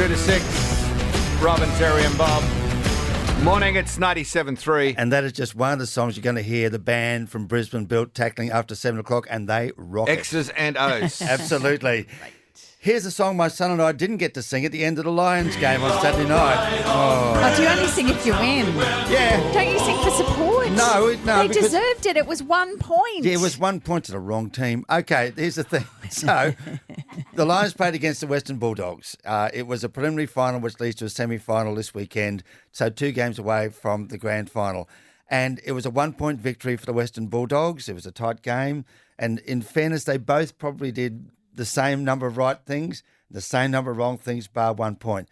2 to 6. Robin, Terry and Bob. Morning, it's 97.3. And that is just one of the songs you're going to hear the band from Brisbane built tackling after 7 o'clock, and they rock it. X's and O's. Absolutely. Here's a song my son and I didn't get to sing at the end of the Lions game on Saturday night. Oh, do you only sing if you win? Yeah. Don't you sing for support? No. They deserved it. It was 1 point. Yeah, it was 1 point to the wrong team. Okay, here's the thing. So, the Lions played against the Western Bulldogs. It was a preliminary final which leads to a semi-final this weekend, so 2 games away from the grand final. And it was a 1 point victory for the Western Bulldogs. It was a tight game. And in fairness, they both probably did the same number of right things, the same number of wrong things, bar 1 point.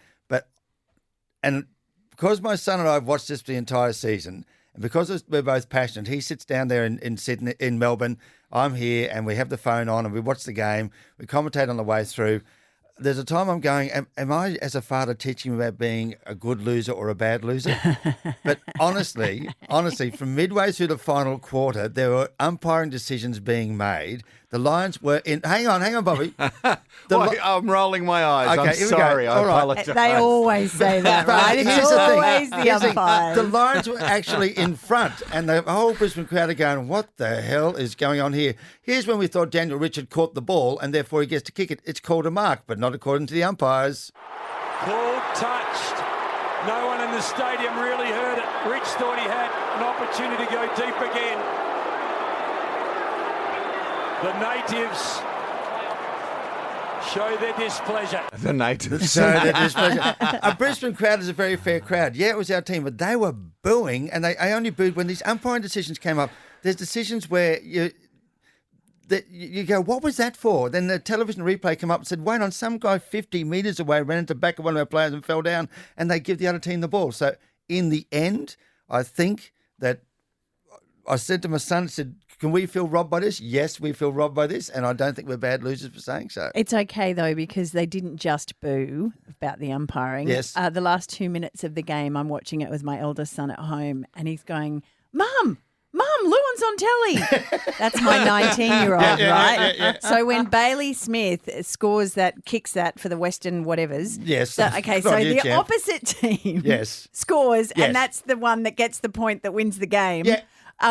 And because my son and I have watched this the entire season, and because we're both passionate, he sits down there in Sydney, in Melbourne, I'm here, and we have the phone on, and we watch the game, we commentate on the way through. There's a time I'm going, am I, as a father, teaching him about being a good loser or a bad loser? But honestly, from midway through the final quarter, there were umpiring decisions being made. The Lions were in... Hang on, Bobby. I'm rolling my eyes. Okay, I'm here we go. sorry. I All right. apologise. They always say that, right? It's Here's the thing. always the Here's the thing. umpires. The Lions were actually in front, and the whole Brisbane crowd are going, what the hell is going on here? Here's when we thought Daniel Richard caught the ball, and therefore he gets to kick it. It's called a mark, but not according to the umpires. Ball touched. No one in the stadium really heard it. Rich thought he had an opportunity to go deep again. The natives show their displeasure. The natives. So their displeasure. A Brisbane crowd is a very fair crowd. Yeah, it was our team, but they were booing, and they only booed when these umpiring decisions came up. There's decisions where you go, what was that for? Then the television replay came up and said, wait on, some guy 50 metres away ran into the back of one of our players and fell down, and they give the other team the ball. So in the end, I think that I said to my son, I said, can we feel robbed by this? Yes, we feel robbed by this, and I don't think we're bad losers for saying so. It's okay, though, because they didn't just boo about the umpiring. Yes. The last 2 minutes of the game, I'm watching it with my eldest son at home, and he's going, Mum, Lewin's on telly. That's my 19-year-old, right? Yeah. So when Bailey Smith kicks that for the Western whatevers. Yes. So, okay, so the opposite team scores, Yes. and that's the one that gets the point that wins the game. Yeah.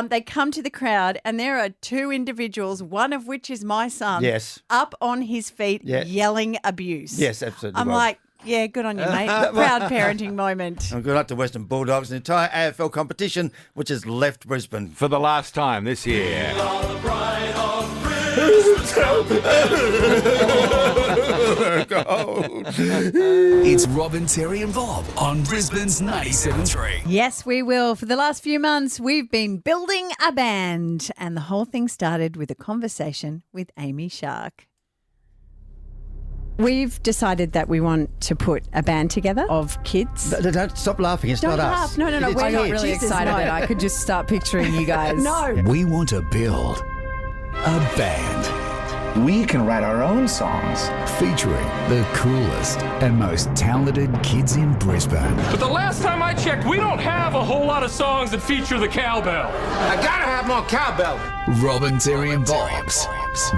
They come to the crowd, and there are 2 individuals, one of which is my son, up on his feet yelling abuse. Yes, absolutely. I'm like, yeah, good on you, mate. Proud parenting moment. And good luck to Western Bulldogs and the entire AFL competition, which has left Brisbane. For the last time this year. It's Robin, Terry and Bob on Brisbane's 97.3. Yes, we will. For the last few months, we've been building a band, and the whole thing started with a conversation with Amy Shark. We've decided that we want to put a band together of kids. Don't stop laughing. It's Don't not laugh. us. No, we're I got not really excited that I could just start picturing you guys. No. We want to build a band We can write our own songs. featuring the coolest and most talented kids in Brisbane. But the last time I checked, we don't have a whole lot of songs that feature the cowbell. I gotta have more cowbell. Robin, Terry and Bob's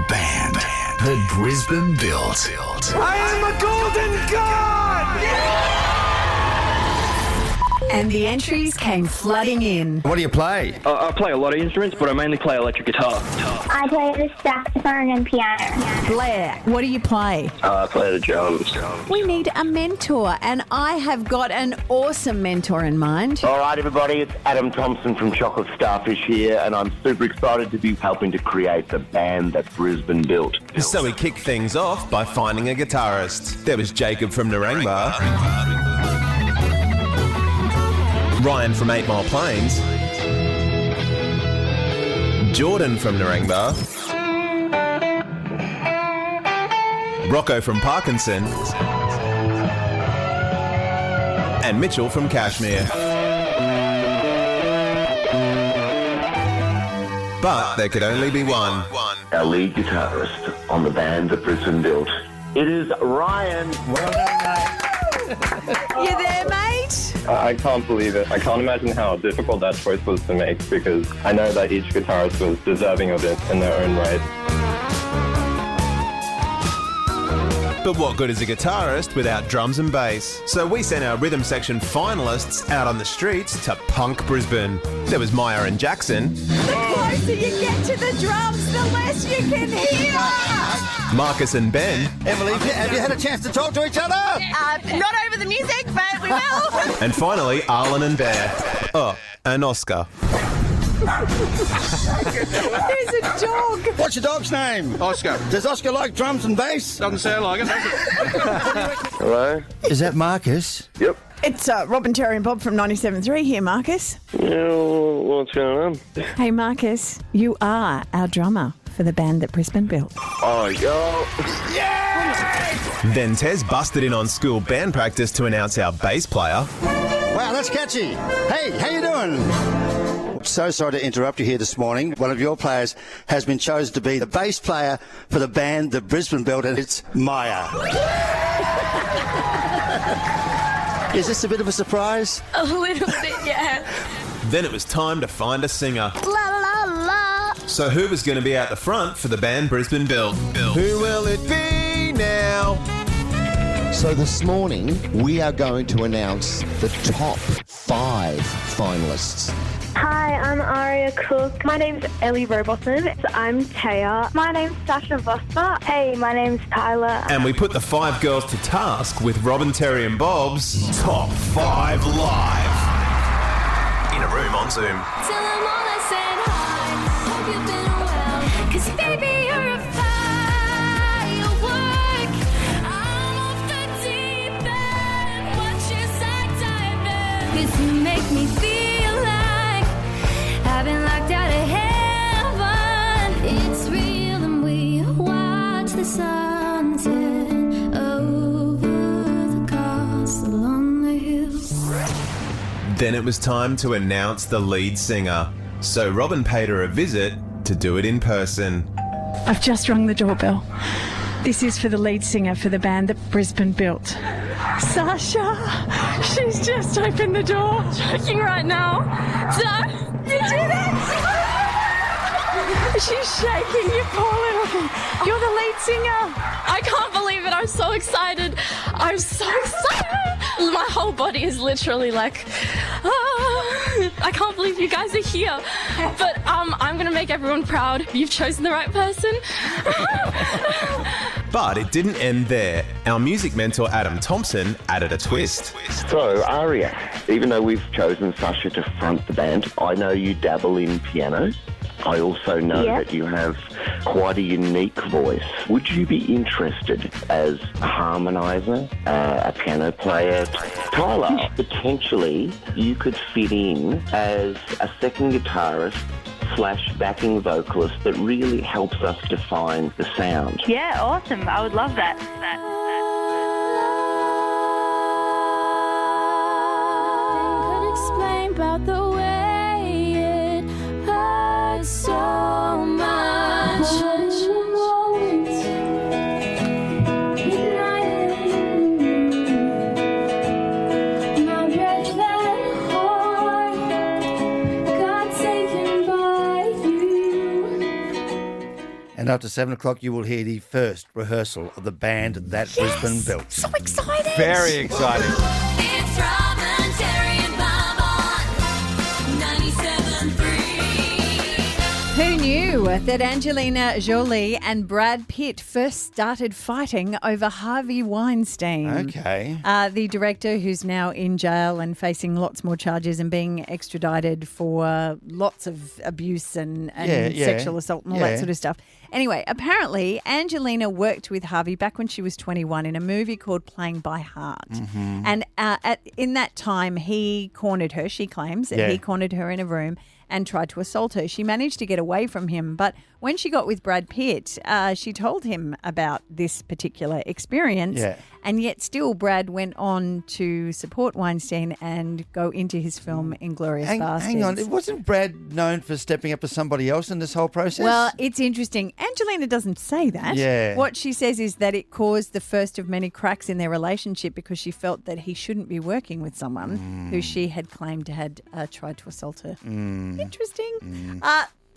band that Brisbane built. I am a golden god! And the entries came flooding in. What do you play? I play a lot of instruments, but I mainly play electric guitar. I play the saxophone and piano. Blair, what do you play? I play the drums. We need a mentor, and I have got an awesome mentor in mind. All right, everybody, it's Adam Thompson from Chocolate Starfish here, and I'm super excited to be helping to create the band that Brisbane built. So we kicked things off by finding a guitarist. There was Jacob from Narangba, Ryan from 8 Mile Plains, Jordan from Narangba, Rocco from Parkinson, and Mitchell from Kashmir. But there could only be one. Our lead guitarist on the band that Brisbane built. It is Ryan. Well done, mate. You there, mate? I can't believe it. I can't imagine how difficult that choice was to make, because I know that each guitarist was deserving of it in their own right. But what good is a guitarist without drums and bass? So we sent our rhythm section finalists out on the streets to punk Brisbane. There was Maya and Jackson. The closer you get to the drums, the less you can hear. Marcus and Ben. Emily, have you had a chance to talk to each other? Not over the music, but we will. And finally, Arlen and Bear. Oh, and Oscar. There's a dog. What's your dog's name? Oscar. Does Oscar like drums and bass? Doesn't sound like it, does it? Hello? Is that Marcus? Yep. It's Robin, Terry and Bob from 97.3 here, Marcus. Yeah, what's going on? Hey, Marcus, you are our drummer for the band that Brisbane built. Oh, yo. Then Tez busted in on school band practice to announce our bass player. Wow, that's catchy. Hey, how you doing? So sorry to interrupt you here this morning. One of your players has been chosen to be the bass player for the band that Brisbane built, and it's Maya. Is this a bit of a surprise? A little bit, yeah. Then it was time to find a singer. La la la. So who was going to be out the front for the band Brisbane built? Who will it be now? So this morning, we are going to announce the top 5 finalists. Hi, I'm Aria Cook. My name's Ellie Robotham. I'm Taya. My name's Sasha Vosper. Hey, my name's Tyler. And we put the 5 girls to task with Robin, Terry and Bob's Top 5 Live. In a room on Zoom. Tell them all I said hi. Hope you've been well. 'Cause baby, you're a firework. I'm off the deep end. Watch as I dive in. 'Cause you make me feel like I've been locked out of heaven. It's real and we watch the sunset over the castle on the hill. Then it was time to announce the lead singer. So Robin paid her a visit to do it in person. I've just rung the doorbell. This is for the lead singer for the band that Brisbane built. Sasha, she's just opened the door. Joking right now. So, You did it! She's shaking, you poor little thing. You're the lead singer. I can't believe it. I'm so excited. I'm so excited. My whole body is literally like, I can't believe you guys are here. But I'm going to make everyone proud. You've chosen the right person. But it didn't end there. Our music mentor Adam Thompson added a twist. So, Aria, even though we've chosen Sasha to front the band, I know you dabble in piano. I also know that you have quite a unique voice. Would you be interested as a harmonizer, a piano player? Tyler, potentially you could fit in as a second guitarist / backing vocalist that really helps us define the sound. Yeah, awesome. I would love that. Could explain about the way it hurts so much. My breath went hard, got taken by you. And after 7 o'clock, you will hear the first rehearsal of the band that Brisbane built. So excited. Very exciting. It's Robin, Terry and Bob on 97.3. Who knew that Angelina Jolie and Brad Pitt first started fighting over Harvey Weinstein? Okay. The director, who's now in jail and facing lots more charges and being extradited for lots of abuse and sexual assault and all that sort of stuff. Anyway, apparently Angelina worked with Harvey back when she was 21 in a movie called Playing by Heart. Mm-hmm. And in that time, he cornered her, she claims, that he cornered her in a room and tried to assault her. She managed to get away from him, but when she got with Brad Pitt, she told him about this particular experience, and yet still Brad went on to support Weinstein and go into his film Inglourious Basterds. Hang on, wasn't Brad known for stepping up for somebody else in this whole process? Well, it's interesting. Angelina doesn't say that. Yeah. What she says is that it caused the first of many cracks in their relationship because she felt that he shouldn't be working with someone who she had claimed had tried to assault her. Interesting.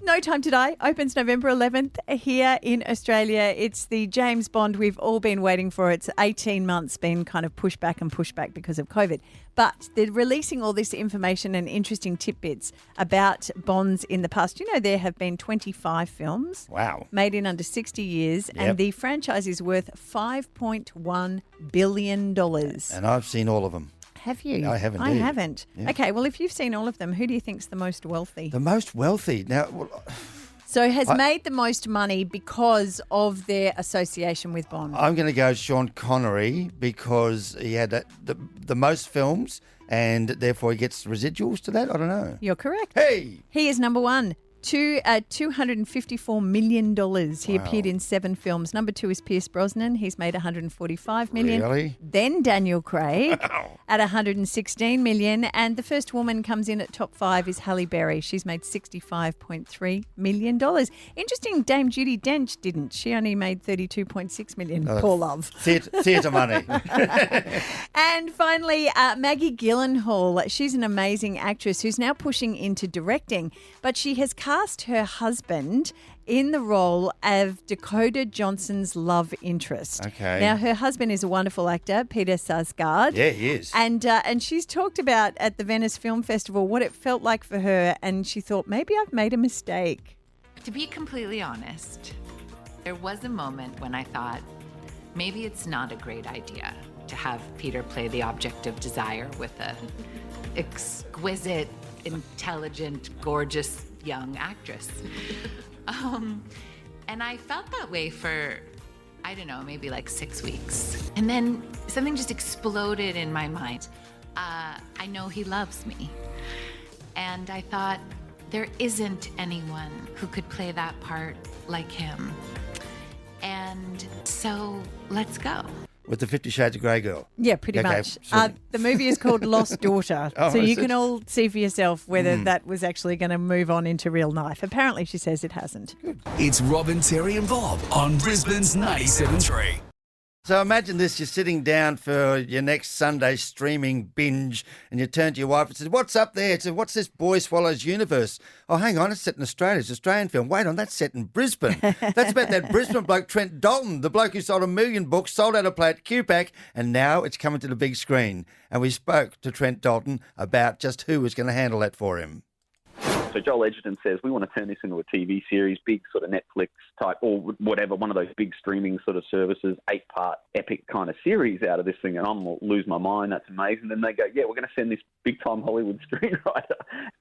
No Time to Die opens November 11th here in Australia. It's the James Bond we've all been waiting for. It's 18 months been kind of pushed back because of COVID. But they're releasing all this information and interesting tidbits about Bonds in the past. You know, there have been 25 films made in under 60 years, and the franchise is worth $5.1 billion. And I've seen all of them. Have you? I haven't. I haven't. Yeah. Okay, well, if you've seen all of them, who do you think's the most wealthy? The most wealthy? Now, so has made the most money because of their association with Bond. I'm going to go Sean Connery because he had the most films and therefore he gets residuals to that. I don't know. You're correct. Hey! He is number one. $254 million. He appeared in 7 films. Number 2 is Pierce Brosnan. He's made $145 million. Really? Then Daniel Craig at $116 million. And the first woman comes in at top 5 is Halle Berry. She's made $65.3 million. Interesting, Dame Judi Dench didn't. She only made $32.6 million. Poor love. Theatre money. And finally, Maggie Gyllenhaal. She's an amazing actress who's now pushing into directing, but she has cast her husband in the role of Dakota Johnson's love interest. Okay. Now, her husband is a wonderful actor, Peter Sarsgaard. Yeah, he is. And she's talked about at the Venice Film Festival what it felt like for her, and she thought, maybe I've made a mistake. To be completely honest, there was a moment when I thought, maybe it's not a great idea to have Peter play the object of desire with an exquisite, intelligent, gorgeous young actress. And I felt that way for, I don't know, maybe like 6 weeks. And then something just exploded in my mind. I know he loves me. And I thought, there isn't anyone who could play that part like him. And so let's go. With the 50 Shades of Grey girl. Yeah, pretty much. The movie is called Lost Daughter. So you can all see for yourself whether that was actually going to move on into real life. Apparently, she says it hasn't. It's Robin, Terry and Bob on Brisbane's 97.3. So imagine this, you're sitting down for your next Sunday streaming binge and you turn to your wife and say, what's up there? It's what's this Boy Swallows universe? Oh, hang on, it's set in Australia. It's an Australian film. Wait on, that's set in Brisbane. That's about that Brisbane bloke, Trent Dalton, the bloke who sold 1 million books, sold out a play at QPAC, and now it's coming to the big screen. And we spoke to Trent Dalton about just who was going to handle that for him. So Joel Edgerton says, we want to turn this into a TV series, big sort of Netflix type or whatever, one of those big streaming sort of services, 8-part epic kind of series out of this thing. And I'm going to lose my mind. That's amazing. Then they go, yeah, we're going to send this big time Hollywood screenwriter.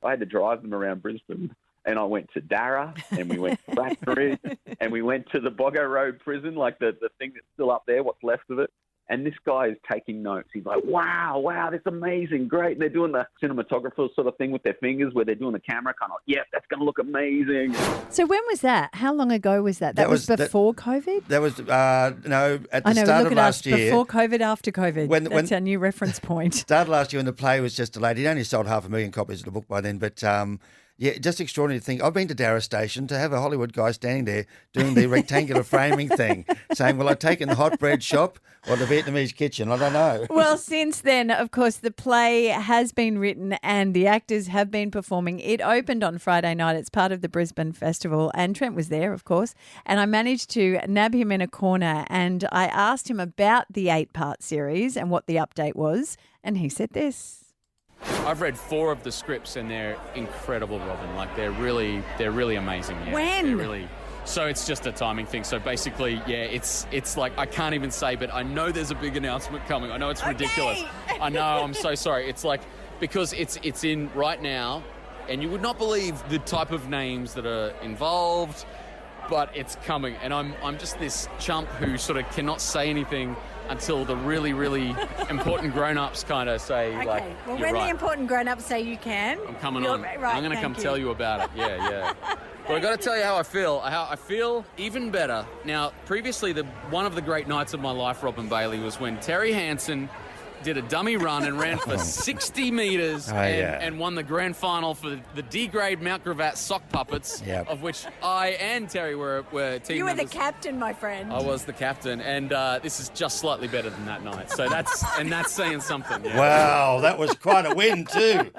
I had to drive them around Brisbane. And I went to Darra, and we went to Blackbridge, and we went to the Boggo Road prison, like the thing that's still up there, what's left of it. And this guy is taking notes. He's like, wow, that's amazing, great. And they're doing the cinematographer sort of thing with their fingers where they're doing the camera, kind of like, yeah, that's going to look amazing. So when was that? How long ago was that? That was before COVID? That was, no, at the start of last year. Before COVID, after COVID. That's our new reference point. Started last year when the play was just delayed. He'd only sold 500,000 copies of the book by then, but... yeah, just extraordinary thing. I've been to Darra Station to have a Hollywood guy standing there doing the rectangular framing thing, saying, well, I've taken the hot bread shop or the Vietnamese kitchen. I don't know. Well, since then, of course, the play has been written and the actors have been performing. It opened on Friday night. It's part of the Brisbane Festival. And Trent was there, of course. And I managed to nab him in a corner and I asked him about the 8-part series and what the update was. And he said this. I've read 4 of the scripts and they're incredible, Robin. Like they're really amazing. Yeah. When? So it's just a timing thing. So basically, yeah, it's like I can't even say, but I know there's a big announcement coming. I know it's ridiculous. I know. I'm so sorry. It's like because it's in right now, and you would not believe the type of names that are involved, but it's coming. And I'm just this chump who sort of cannot say anything until the really, really important grown-ups kind of say, okay. like, well, you're when right. the important grown-ups say you can, I'm coming you're on. Right, I'm going to come tell you about it. Yeah. But I got to tell you how I feel. How I feel even better. Now, previously, one of the great nights of my life, Robin Bailey, was when Terry Hansen did a dummy run and ran for 60 metres and won the grand final for the D-grade Mount Gravatt sock puppets, of which I and Terry were team You were the members. captain, my friend. I was the captain, and this is just slightly better than that night. So that's saying something. Yeah. Wow, that was quite a win too.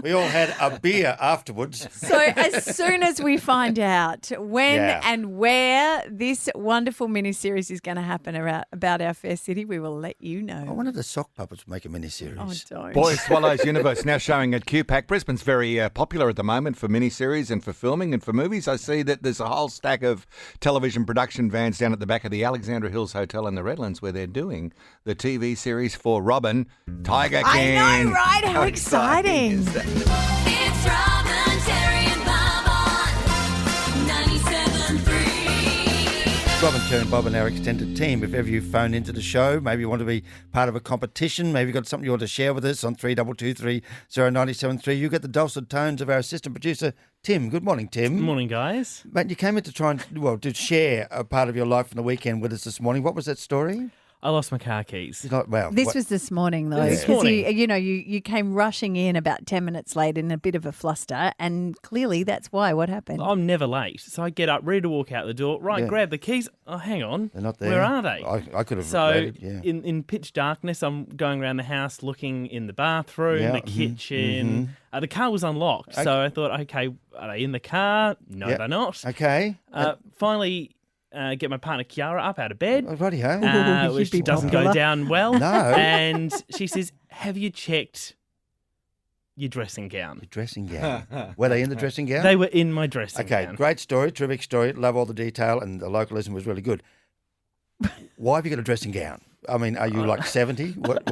We all had a beer afterwards. So as soon as we find out when and where this wonderful mini-series is going to happen about our fair city, we will let you know. I wonder if the sock puppets make a mini-series. Oh, don't. Boy Swallows Universe now showing at QPAC. Brisbane's very popular at the moment for miniseries and for filming and for movies. I see that there's a whole stack of television production vans down at the back of the Alexandra Hills Hotel in the Redlands where they're doing the TV series for Robin, Tiger King. I know, right? How exciting. is that? It's Robin, Terry, and Bob on 97.3. Robin, Terry and Bob and our extended team. If ever you phone into the show, maybe you want to be part of a competition, maybe you've got something you want to share with us on 32230973, you get the dulcet tones of our assistant producer, Tim. Good morning, Tim. Good morning, guys. Mate, you came in to try and, to share a part of your life from the weekend with us this morning. What was that story? I lost my car keys. This was this morning, though. This Because morning. you came rushing in about 10 minutes late in a bit of a fluster, and clearly that's why. What happened? I'm never late. So I get up, ready to walk out the door. Right, grab the keys. Oh, hang on. They're not there. Where are they? I could have So related, yeah. in pitch darkness, I'm going around the house looking in the bathroom, the kitchen. The car was unlocked. Okay. So I thought, okay, are they in the car? No, they're not. Okay. Finally... get my partner Kiara up out of bed, which be doesn't popular. go down well. No. And she says, have you checked your dressing gown? Your dressing gown. Were they in the dressing gown? They were in my dressing gown. Okay, great story, terrific story. Love all the detail, and the localism was really good. Why have you got a dressing gown? I mean, are you like 70? What's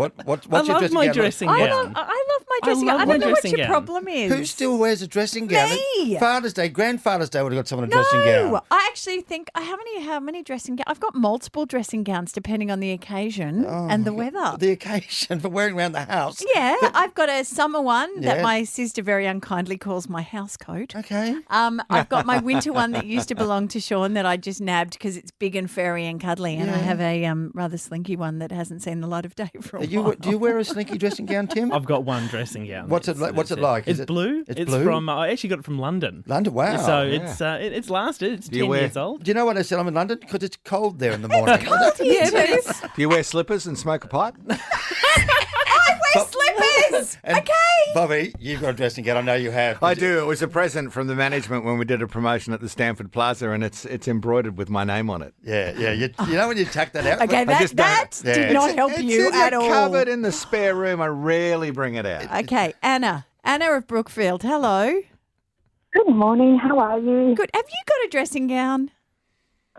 your dressing gown? I love my dressing gown. I love my dressing gown. I don't know what your problem is. Who still wears a dressing gown? Me. Father's Day, Grandfather's Day would have got someone a dressing gown. No, I actually think how many dressing gowns? I've got multiple dressing gowns depending on the occasion and the weather. The occasion for wearing around the house. Yeah, I've got a summer one Yeah. that my sister very unkindly calls my house coat. Okay. I've got my winter one that used to belong to Sean that I just nabbed because it's big and furry and cuddly, and I have a rather slinky one that hasn't seen the light of day for a while. Do you wear a slinky dressing gown, Tim? I've got one dressing gown. What's it like? It's blue. It's It's blue? from. I actually got it from London. London, wow. So Yeah. it's lasted. It's 10 years old. Do you know what I said? I'm in London because it's cold there in the morning. Do you wear slippers and smoke a pipe? I wear slippers. And Okay. Bobby, you've got a dressing gown. I know you have. I do. It was a present from the management when we did a promotion at the Stanford Plaza, and it's embroidered with my name on it. Yeah. You know when you tuck that out? Okay, that did not help It's you in at the all. cupboard in the spare room. I rarely bring it out. Okay, Anna of Brookfield. Hello. Good morning. How are you? Good. Have you got a dressing gown?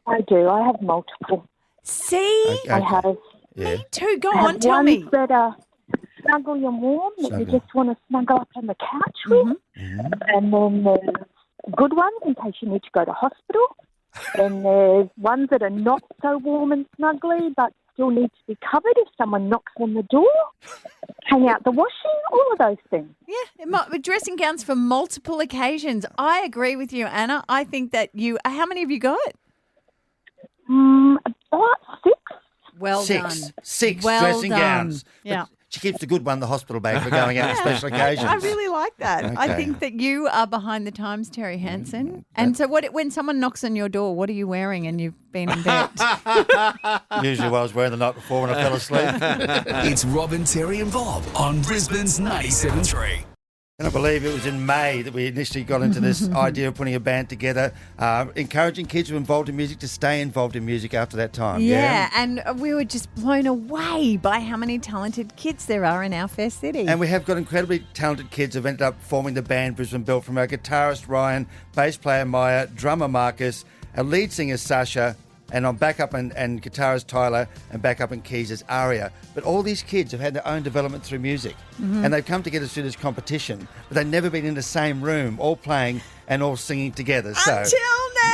I do. I have multiple. See? I have. Yeah. Two. Go I have on, tell me. ones that are snuggly and warm that you just want to snuggle up on the couch with. And then there's good ones in case you need to go to hospital. Then there's ones that are not so warm and snuggly but still need to be covered if someone knocks on the door. Hang out the washing, all of those things. Yeah, dressing gowns for multiple occasions. I agree with you, Anna. I think that how many have you got? About 6. Well done. Six Well dressing done. gowns. Yeah. But she keeps the good one, the hospital bag, for going out on special occasions. I really like that. I Okay. think that you are behind the times, Terry Hansen. And so when someone knocks on your door, what are you wearing and you've been in bed? Usually what I was wearing the night before when I fell asleep. It's Robin, Terry and Bob on Brisbane's 97.3. And I believe it was in May that we initially got into this idea of putting a band together, encouraging kids who are involved in music to stay involved in music after that time. Yeah, and we were just blown away by how many talented kids there are in our fair city. And we have got incredibly talented kids who have ended up forming the band Brisbane built, from our guitarist Ryan, bass player Maya, drummer Marcus, our lead singer Sasha, and on backup and guitarist Tyler, and backup and keys is Aria. But all these kids have had their own development through music. And they've come together through this competition, but they've never been in the same room, all playing and all singing together. So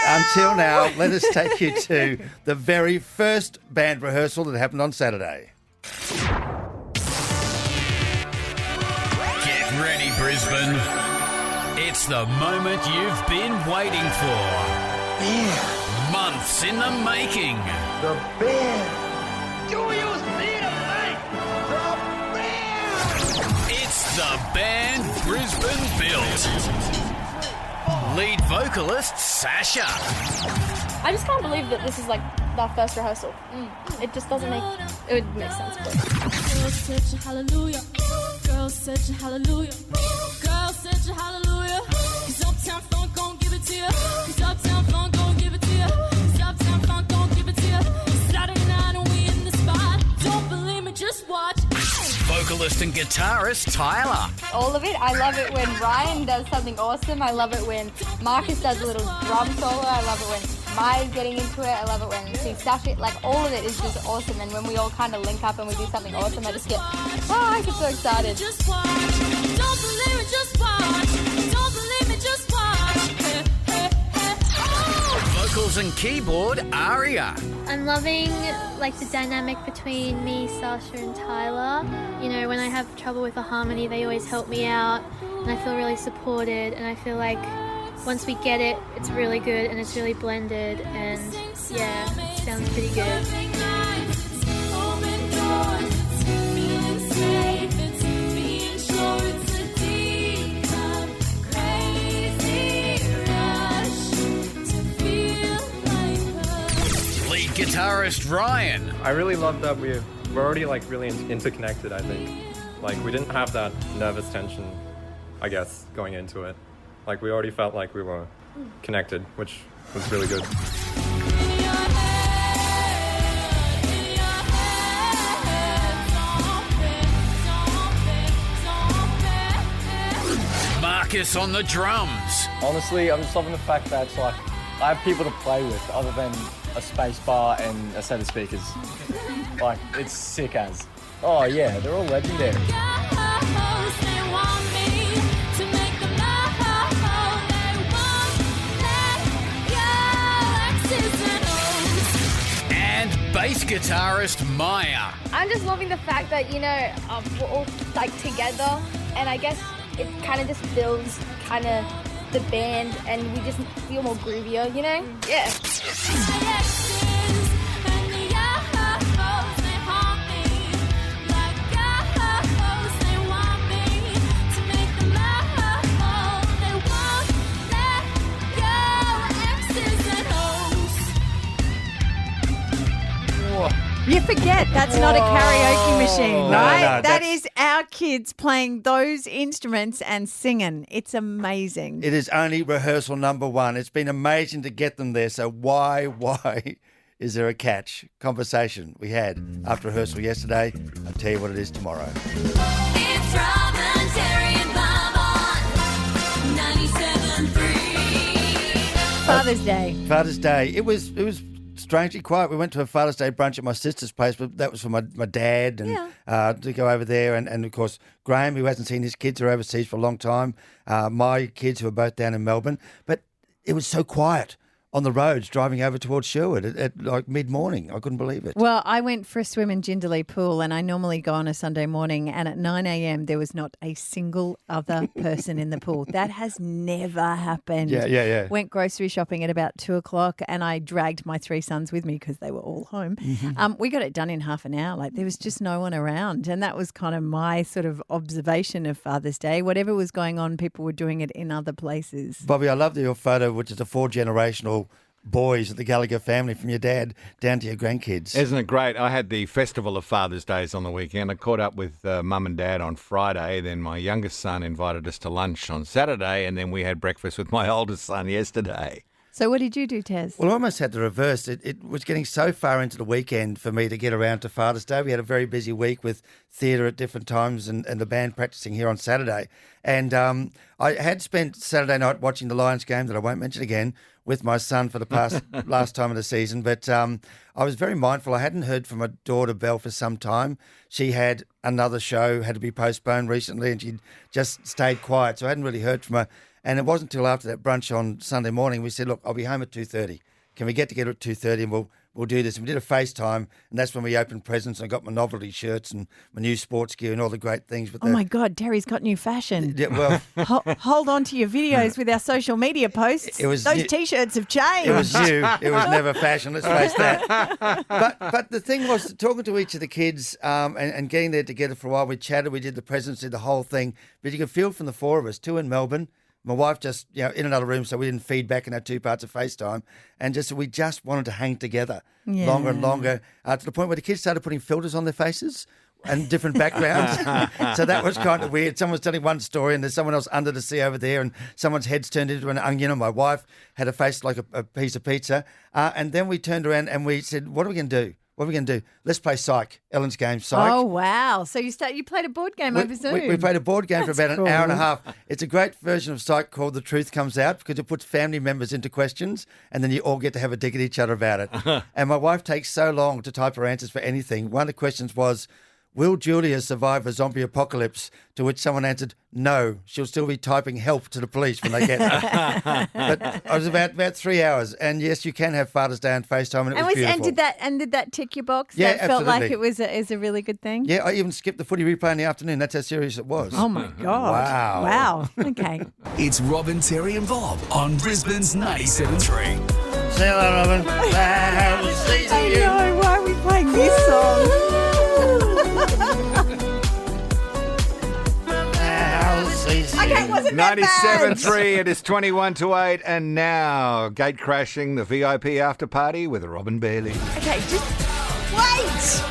Until now, let us take you to the very first band rehearsal that happened on Saturday. Get ready, Brisbane. It's the moment you've been waiting for. Months in the making. The band. Do you see the light? The The band Brisbane built. Lead vocalist Sasha. I just can't believe that this is like our first rehearsal. It just doesn't make it would make sense. But. Girl, such a hallelujah. Girl, such a hallelujah. Girl, such a hallelujah. 'Cause Uptown Funk gon' give it to you. 'Cause Uptown Funk gon' give it to you. 'Cause Uptown Funk gon' give it to you. Saturday night and we in the spot. Don't believe me, just watch. Vocalist and guitarist Tyler. All of it. I love it when Ryan does something awesome. I love it when Marcus does a little drum solo. I love it when Maya's getting into it. I love it when Sasha, like all of it is just awesome. And when we all kind of link up and we do something awesome, I just get, I get so excited. Just watch. Don't believe it, just watch. Don't believe it, just watch. Vocals and keyboard Aria. I'm loving like the dynamic between me, Sasha and Tyler. You know, when I have trouble with a harmony, they always help me out and I feel really supported, and I feel like once we get it, it's really good and it's really blended, and yeah, it sounds pretty good. Lead guitarist Ryan. I really love that we're already like really interconnected, I think. Like we didn't have that nervous tension, I guess, going into it. Like we already felt like we were connected, which was really good. Marcus on the drums. Honestly, I'm just loving the fact that it's like I have people to play with other than a space bar and a set of speakers. Like, it's sick as. Oh yeah, they're all legendary. And bass guitarist Maya. I'm just loving the fact that, you know, we're all like together, and I guess it kind of just builds kind of the band, and we just feel more groovier, you know? Yeah. You forget that's not a karaoke machine, No, right? no, That is our kids playing those instruments and singing. It's amazing. It is only rehearsal number one. It's been amazing to get them there. So why is there a catch? Conversation we had after rehearsal yesterday. I'll tell you what it is tomorrow. It's Robin, Terry, and Bob on 97.3. Father's Day. Father's Day. It was strangely quiet. We went to a Father's Day brunch at my sister's place, but that was for my dad and to go over there. And of course, Graham, who hasn't seen his kids, are overseas for a long time. My kids, who are both down in Melbourne. But it was so quiet on the roads driving over towards Sherwood at like mid-morning. I couldn't believe it. Well, I went for a swim in Jindalee Pool, and I normally go on a Sunday morning, and at 9 a.m. there was not a single other person in the pool. That has never happened. Yeah. Went grocery shopping at about 2 o'clock, and I dragged my 3 sons with me because they were all home. We got it done in half an hour. Like, there was just no one around, and that was kind of my sort of observation of Father's Day. Whatever was going on, people were doing it in other places. Bobby, I love your photo, which is a 4-generational boys of the Gallagher family, from your dad down to your grandkids. Isn't it great? I had the Festival of Father's Days on the weekend. I caught up with Mum and Dad on Friday. Then my youngest son invited us to lunch on Saturday, and then we had breakfast with my oldest son yesterday. So what did you do, Tez? Well, I almost had the reverse. It was getting so far into the weekend for me to get around to Father's Day. We had a very busy week with theatre at different times and the band practising here on Saturday. And I had spent Saturday night watching the Lions game that I won't mention again with my son for the last time of the season. But I was very mindful. I hadn't heard from my daughter, Belle, for some time. She had another show, had to be postponed recently, and she'd just stayed quiet. So I hadn't really heard from her. And it wasn't until after that brunch on Sunday morning we said, look, I'll be home at 2:30. Can we get together at 2:30 and we'll we'll do this. And we did a FaceTime, and that's when we opened presents. And I got my novelty shirts and my new sports gear and all the great things. But Oh my God, Terry's got new fashion. Yeah, well, Hold on to your videos with our social media posts. Those T-shirts have changed. It was new. It was never fashion. Let's face that. But the thing was talking to each of the kids and getting there together for a while. We chatted. We did the presents, did the whole thing. But you could feel from the four of us, two in Melbourne. My wife just, in another room, so we didn't feed back in our 2 parts of FaceTime. And we just wanted to hang together longer and longer to the point where the kids started putting filters on their faces and different backgrounds. So that was kind of weird. Someone was telling one story and there's someone else under the sea over there and someone's head's turned into an onion and my wife had a face like a piece of pizza. And then we turned around and we said, what are we going to do? What are we going to do? Let's play Psych. Ellen's game, Psych. Oh, wow. So you played a board game over Zoom. We played a board game for about cool. an hour and a half. It's a great version of Psych called The Truth Comes Out because it puts family members into questions and then you all get to have a dig at each other about it. And my wife takes so long to type her answers for anything. One of the questions was, will Julia survive a zombie apocalypse? To which someone answered, no, she'll still be typing help to the police when they get there. But it was about 3 hours. And yes, you can have Father's Day on FaceTime and it was beautiful. And did that tick your box? Yeah, that felt like absolutely. it was a really good thing? Yeah, I even skipped the footy replay in the afternoon. That's how serious it was. Oh, my God. Wow. Okay. It's Robin, Terry and Bob on Brisbane's 97.3. Say hello, Robin. I know. Why are we playing this song? Okay, wasn't that bad? 97.3, it is 21 to 8, and now gate crashing the VIP after party with Robin Bailey. Okay, just wait.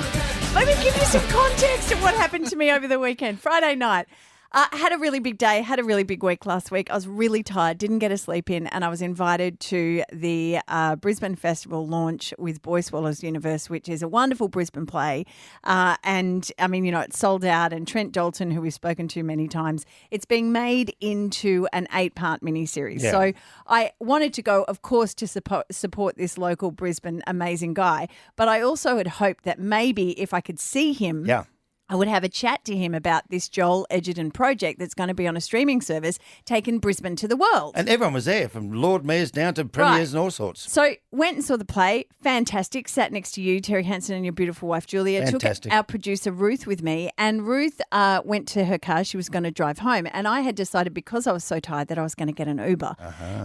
Let me give you some context of what happened to me over the weekend. Friday night. I had a really big day, had a really big week last week. I was really tired, didn't get a sleep in, and I was invited to the Brisbane Festival launch with Boy Swallows Universe, which is a wonderful Brisbane play. And, I mean, it's sold out, and Trent Dalton, who we've spoken to many times, it's being made into an 8-part miniseries. Yeah. So I wanted to go, of course, to support this local Brisbane amazing guy, but I also had hoped that maybe if I could see him... Yeah. I would have a chat to him about this Joel Edgerton project that's going to be on a streaming service taking Brisbane to the world. And everyone was there, from Lord Mayors down to premiers and all sorts. So went and saw the play. Fantastic. Sat next to you, Terry Hansen, and your beautiful wife, Julia. Fantastic. Took our producer, Ruth, with me. And Ruth went to her car. She was going to drive home. And I had decided, because I was so tired, that I was going to get an Uber.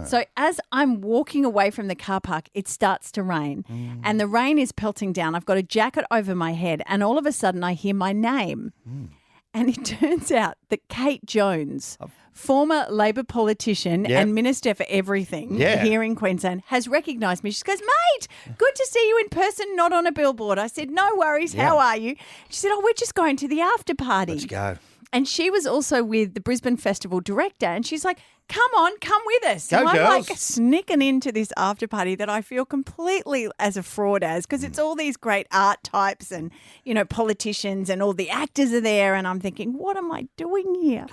So as I'm walking away from the car park, it starts to rain. And the rain is pelting down. I've got a jacket over my head. And all of a sudden, I hear my name. And it turns out that Kate Jones, former Labor politician and Minister for Everything here in Queensland, has recognised me. She goes, mate, good to see you in person, not on a billboard. I said, no worries, how are you? She said, we're just going to the after party. Let's go. And she was also with the Brisbane Festival director, and she's like, come on, come with us. Go, so I'm girls. like sneaking into this after party that I feel completely as a fraud as, because it's all these great art types and, politicians and all the actors are there. And I'm thinking, what am I doing here?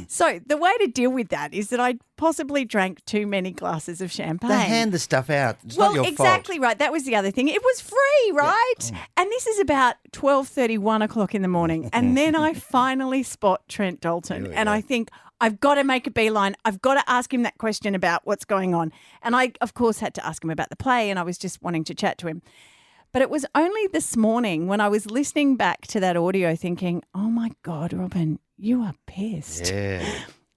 So the way to deal with that is that I possibly drank too many glasses of champagne. They hand the stuff out. It's well, not your exactly fault. right. That was the other thing. It was free, right? And this is about 12:30, 1 o'clock in the morning. And then I finally spot Trent Dalton. And I think, I've got to make a beeline. I've got to ask him that question about what's going on. And I, of course, had to ask him about the play, and I was just wanting to chat to him. But it was only this morning when I was listening back to that audio thinking, oh, my God, Robin, you are pissed. Yeah.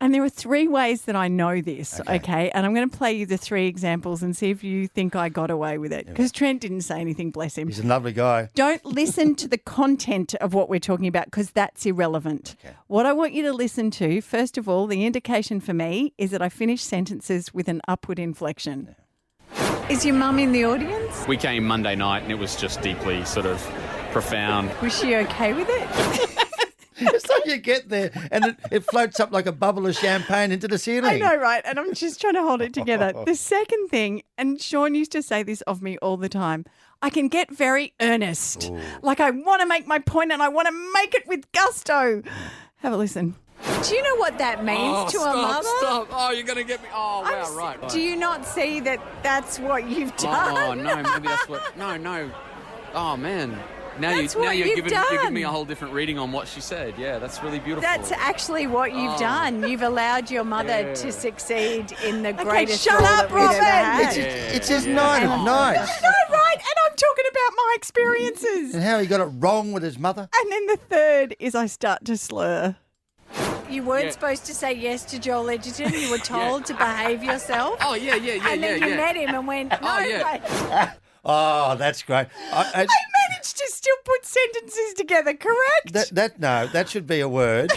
And there are 3 ways that I know this, okay? And I'm going to play you the 3 examples and see if you think I got away with it. Because Trent didn't say anything, bless him. He's a lovely guy. Don't listen to the content of what we're talking about because that's irrelevant. What I want you to listen to, first of all, the indication for me is that I finish sentences with an upward inflection. Is your mum in the audience? We came Monday night and it was just deeply sort of profound. Was she okay with it? It's like you get there and it floats up like a bubble of champagne into the ceiling. I know, right? And I'm just trying to hold it together. The second thing, and Sean used to say this of me all the time, I can get very earnest. Like I want to make my point and I want to make it with gusto. Have a listen. Do you know what that means to a mother? Stop. Oh, you're going to get me. Oh, wow, right. Do you not see that that's what you've done? Oh, no, maybe that's what. No. Oh, man. Now That's you're what you've giving me a done. whole different reading on what she said. Yeah, that's really beautiful. That's actually what you've done. You've allowed your mother to succeed in the greatest shut role up, that we've ever Robin. had. It's just night of nights. No, right, and I'm talking my experiences. And how he got it wrong with his mother. And then the third is I start to slur. You weren't supposed to say yes to Joel Edgerton. You were told to behave yourself. Oh, yeah. And then you met him and went, no, mate. Oh, that's great. I managed to still put sentences together, correct? That should be a word.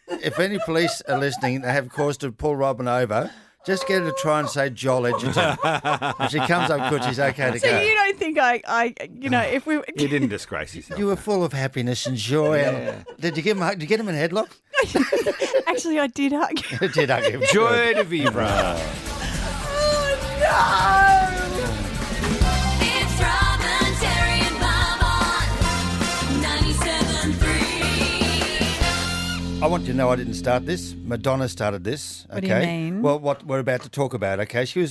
If any police are listening, they have cause to pull Robin over. Just get her to try and say Joel Edgerton. If she comes up good, she's okay to So go. you don't think if we... You didn't disgrace yourself. You were full of happiness and joy. Yeah. Did you give him a hug? Did you get him in a headlock? Actually, I did hug. You did hug him. Joy de vivre. It's Robin, Terry, and Bob on 97.3. I want you to know I didn't start this. Madonna started this. Okay. What do you mean? Well, what we're about to talk about. Okay, she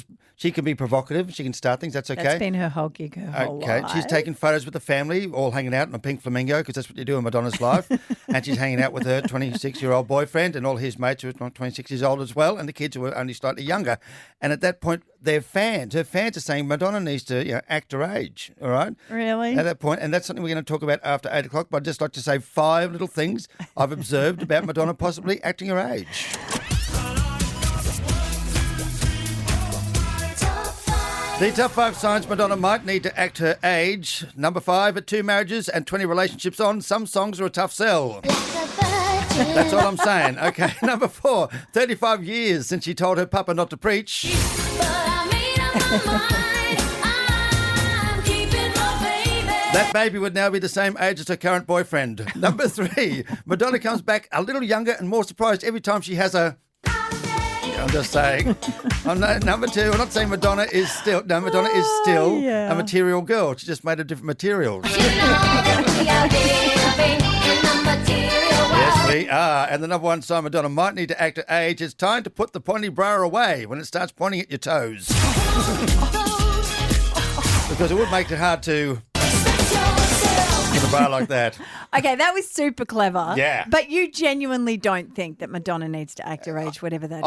can be provocative. She can start things. That's okay. That's been her whole gig, her whole life. She's taking photos with the family, all hanging out in a pink flamingo because that's what you do in Madonna's life. And she's hanging out with her 26-year-old boyfriend and all his mates who are 26 years old as well, and the kids who are only slightly younger. And at that point, they're fans. Her fans are saying Madonna needs to act her age. All right. Really? At that point, and that's something we're going to talk about after 8 o'clock. But I'd just like to say 5 little things I've observed about Madonna possibly acting her age. The top 5 signs Madonna might need to act her age. Number 5, at 2 marriages and 20 relationships on, some songs are a tough sell. That's all I'm saying. Okay, number 4, 35 years since she told her papa not to preach. That baby would now be the same age as her current boyfriend. Number 3, Madonna comes back a little younger and more surprised every time she has a... I'm just saying. Number 2, I'm not saying Madonna is still... No, Madonna is still a material girl. She just made of different materials. Yes, we are. And the number 1 sign Madonna might need to act her age is time to put the pointy bra away when it starts pointing at your toes. Because it would make it hard to... with a bra like that. Okay, that was super clever. Yeah. But you genuinely don't think that Madonna needs to act her age, whatever that is?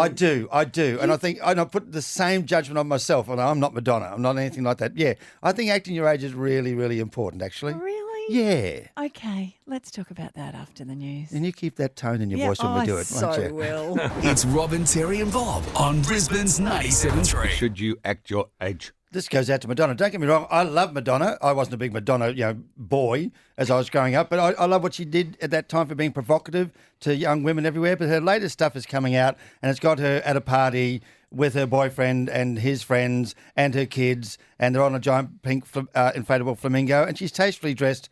I do. And I put the same judgment on myself. And I'm not Madonna. I'm not anything like that. Yeah. I think acting your age is really, really important, actually. Really? Yeah. Okay, let's talk about that after the news. And you keep that tone in your voice when we do it, won't you? I will. It's Robin, Terry and Bob on Brisbane's 97.3. Should you act your age? This goes out to Madonna. Don't get me wrong. I love Madonna. I wasn't a big Madonna, boy as I was growing up, but I love what she did at that time for being provocative to young women everywhere. But her latest stuff is coming out, and it's got her at a party with her boyfriend and his friends and her kids, and they're on a giant pink inflatable flamingo, and she's tastefully dressed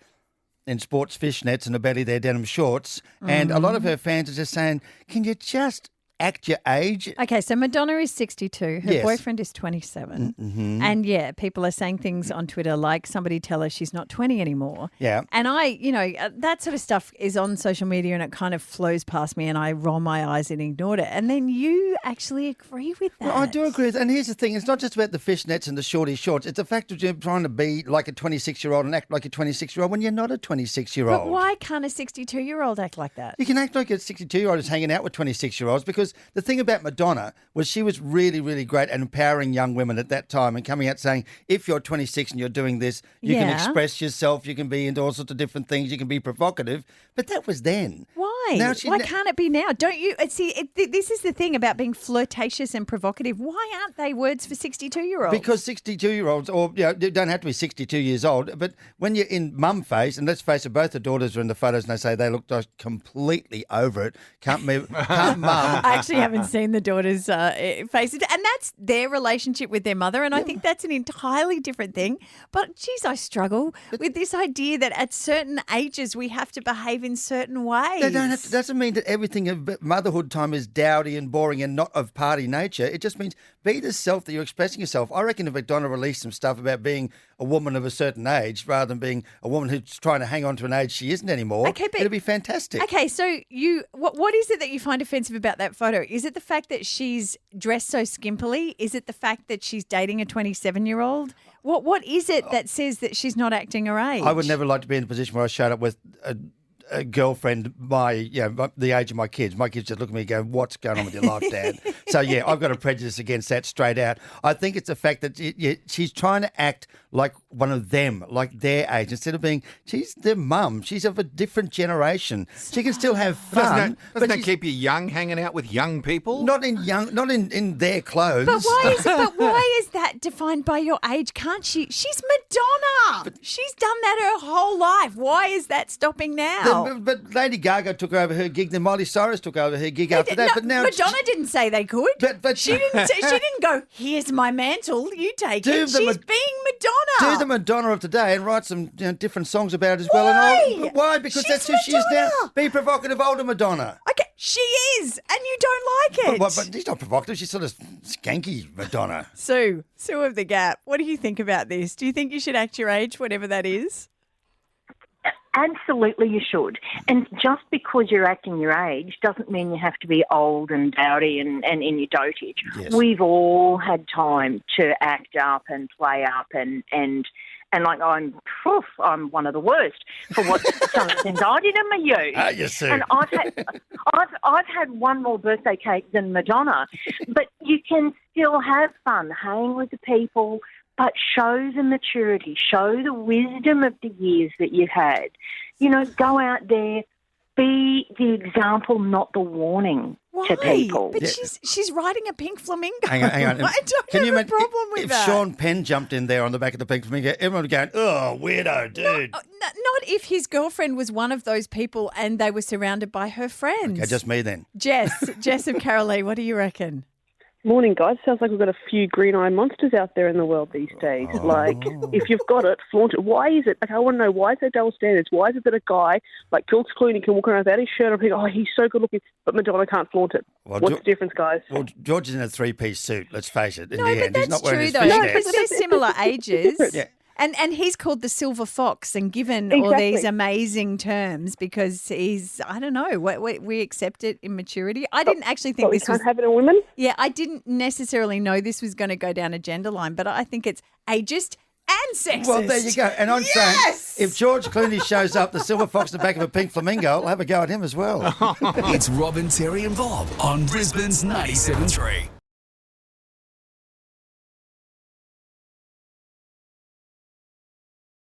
in sports fishnets and a belly their denim shorts. And a lot of her fans are just saying, can you just act your age? Okay, so Madonna is 62. Her Yes. boyfriend is 27. Mm-hmm. And yeah, people are saying things on Twitter like somebody tell her she's not 20 anymore. Yeah. And that sort of stuff is on social media and it kind of flows past me and I roll my eyes and ignored it. And then you actually agree with that. Well, I do agree. And here's the thing. It's not just about the fishnets and the shorty shorts. It's the fact that you're trying to be like a 26-year-old and act like a 26-year-old when you're not a 26-year-old. But why can't a 62-year-old act like that? You can act like a 62-year-old who's hanging out with 26-year-olds because the thing about Madonna was she was really, really great at empowering young women at that time and coming out saying, if you're 26 and you're doing this, you can express yourself, you can be into all sorts of different things, you can be provocative. But that was then. Why? Now Why can't it be now? Don't you see? This is the thing about being flirtatious and provocative. Why aren't they words for 62-year-olds? Because 62-year-olds, or they don't have to be 62 years old, but when you're in mum phase, and let's face it, both the daughters are in the photos and they say they look completely over it. Can't mum. I actually haven't seen the daughters' faces, and that's their relationship with their mother, and I think that's an entirely different thing. But geez, I struggle with this idea that at certain ages we have to behave in certain ways. They don't have to, doesn't mean that everything of motherhood time is dowdy and boring and not of party nature. It just means be the self that you're expressing yourself. I reckon if Madonna released some stuff about being a woman of a certain age rather than being a woman who's trying to hang on to an age she isn't anymore, it'd be fantastic. Okay, so what is it that you find offensive about that photo? Is it the fact that she's dressed so skimpily? Is it the fact that she's dating a 27-year-old? What is it that says that she's not acting her age? I would never like to be in a position where I showed up with a girlfriend the age of my kids. My kids just look at me and go, what's going on with your life, Dad? So, yeah, I've got a prejudice against that straight out. I think it's the fact that she's trying to act like one of them, like their age, instead of being, she's their mum. She's of a different generation. She can still have fun. Doesn't that keep you young, hanging out with young people? Not in their clothes. But why is that defined by your age? Can't she? She's Madonna. She's done that her whole life. Why is that stopping now? But Lady Gaga took over her gig. Then Miley Cyrus took over her gig after that. No, But now Madonna didn't say they could. But she didn't go, here's my mantle, you take it. She's being Madonna. Do the Madonna of today and write some different songs about it as well. Why? Why? Because that's who she is now. Be provocative, older Madonna. Okay, she is, and you don't like it. But she's not provocative. She's sort of skanky Madonna. Sue of the Gap, what do you think about this? Do you think you should act your age, whatever that is? Absolutely, you should. And just because you're acting your age doesn't mean you have to be old and dowdy and in your dotage. Yes. We've all had time to act up and play up and like I'm one of the worst for what some of the things I did in my youth. Yes, sir. And I've had one more birthday cake than Madonna, but you can still have fun, hang with the people. But show the maturity, show the wisdom of the years that you've had. Go out there, be the example, not the warning to people. But she's riding a pink flamingo. Hang on. I don't have a problem with if that. If Sean Penn jumped in there on the back of the pink flamingo, everyone would be going, oh, weirdo, dude. Not if his girlfriend was one of those people and they were surrounded by her friends. Okay, just me then. Jess of Carolee, what do you reckon? Morning, guys. Sounds like we've got a few green-eyed monsters out there in the world these days. Like, if you've got it, flaunt it. Why is it? Like, I want to know, why is there double standards? Why is it that a guy like George Clooney can walk around without his shirt on and think, oh, he's so good-looking, but Madonna can't flaunt it? Well, What's the difference, guys? Well, George is in a three-piece suit, let's face it. In No, the but end, he's that's not wearing true, his though, fishnets. because they're similar ages. Yeah. And he's called the Silver Fox and given all these amazing terms because he's, I don't know, we accept it in maturity. I didn't actually think this was... can't have it in women? Yeah, I didn't necessarily know this was going to go down a gender line, but I think it's ageist and sexist. Well, there you go. And I'm saying, if George Clooney shows up, the silver fox in the back of a pink flamingo, I'll have a go at him as well. It's Robin, Terry and Bob on Brisbane's 97.3.